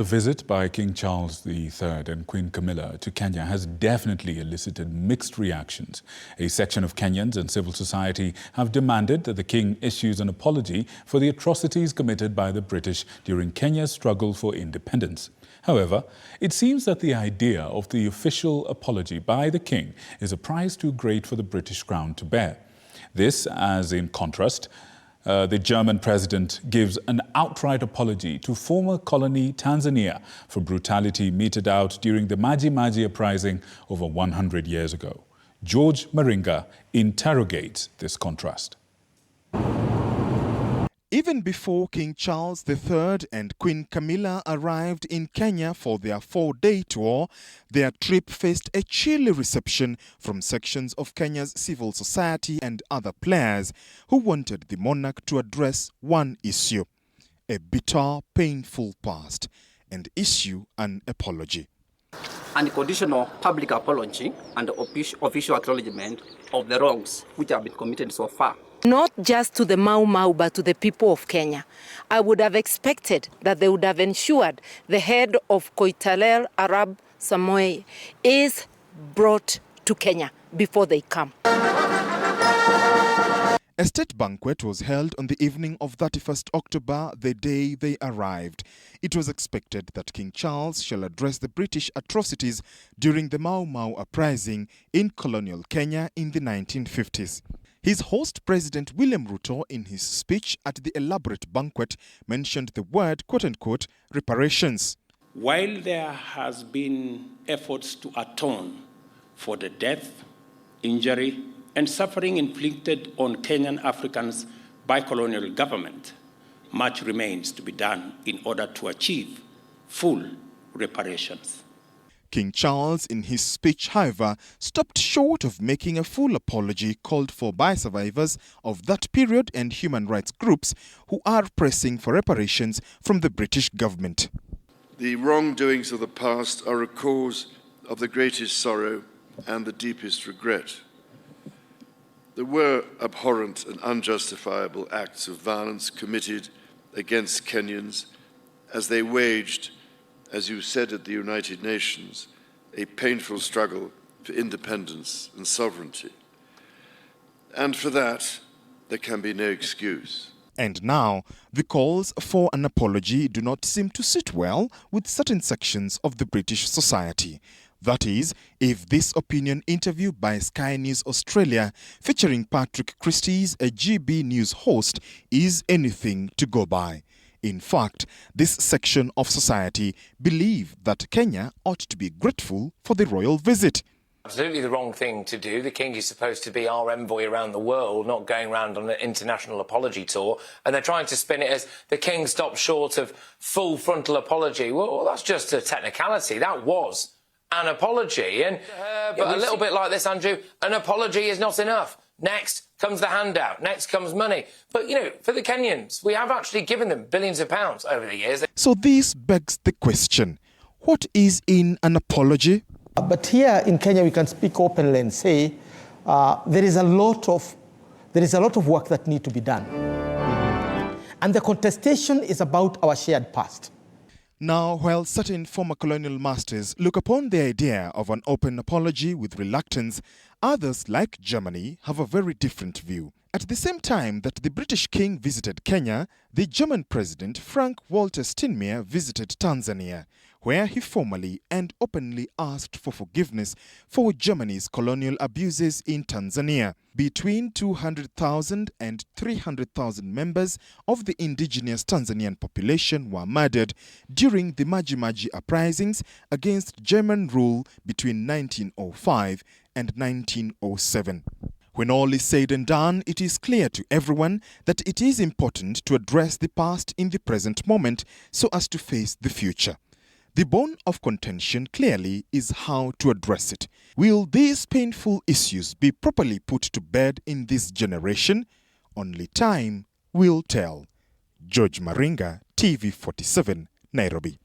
The visit by King Charles III and Queen Camilla to Kenya has definitely elicited mixed reactions. A section of Kenyans and civil society have demanded that the king issues an apology for the atrocities committed by the British during Kenya's struggle for independence. However, it seems that the idea of the official apology by the king is a prize too great for the British crown to bear. This, as in contrast, the German president gives an outright apology to former colony Tanzania for brutality meted out during the Maji Maji uprising over 100 years ago. George Maringa interrogates this contrast. Even before King Charles III and Queen Camilla arrived in Kenya for their 4-day tour, their trip faced a chilly reception from sections of Kenya's civil society and other players who wanted the monarch to address one issue: a bitter, painful past, and issue an apology. Unconditional public apology and official acknowledgement of the wrongs which have been committed so far. Not just to the Mau Mau, but to the people of Kenya. I would have expected that they would have ensured the head of Koitalel Arab Samoei is brought to Kenya before they come. A state banquet was held on the evening of 31st October, the day they arrived. It was expected that King Charles shall address the British atrocities during the Mau Mau uprising in colonial Kenya in the 1950s. His host, President William Ruto, in his speech at the elaborate banquet, mentioned the word, quote-unquote, reparations. While there has been efforts to atone for the death, injury, and suffering inflicted on Kenyan Africans by colonial government, much remains to be done in order to achieve full reparations. King Charles, in his speech, however, stopped short of making a full apology called for by survivors of that period and human rights groups who are pressing for reparations from the British government. The wrongdoings of the past are a cause of the greatest sorrow and the deepest regret. There were abhorrent and unjustifiable acts of violence committed against Kenyans as they waged, as you said at the United Nations, a painful struggle for independence and sovereignty. And for that, there can be no excuse. And now, the calls for an apology do not seem to sit well with certain sections of the British society. That is, if this opinion interview by Sky News Australia, featuring Patrick Christie's, a GB News host, is anything to go by. In fact, this section of society believe that Kenya ought to be grateful for the royal visit. Absolutely the wrong thing to do. The king is supposed to be our envoy around the world, not going around on an international apology tour. And they're trying to spin it as the king stopped short of full frontal apology. Well, that's just a technicality. That was an apology. And but a little bit like this, Andrew, an apology is not enough. Next comes the handout. Next comes money. But, you know, for the Kenyans, we have actually given them billions of pounds over the years. So this begs the question, what is in an apology? But here in Kenya, we can speak openly and say there is a lot of work that needs to be done. And the contestation is about our shared past. Now, while certain former colonial masters look upon the idea of an open apology with reluctance, others, like Germany, have a very different view. At the same time that the British king visited Kenya, the German president Frank-Walter Steinmeier visited Tanzania, where he formally and openly asked for forgiveness for Germany's colonial abuses in Tanzania. Between 200,000 and 300,000 members of the indigenous Tanzanian population were murdered during the Maji Maji uprisings against German rule between 1905 and 1907. When all is said and done, it is clear to everyone that it is important to address the past in the present moment so as to face the future. The bone of contention clearly is how to address it. Will these painful issues be properly put to bed in this generation? Only time will tell. George Maringa, TV47, Nairobi.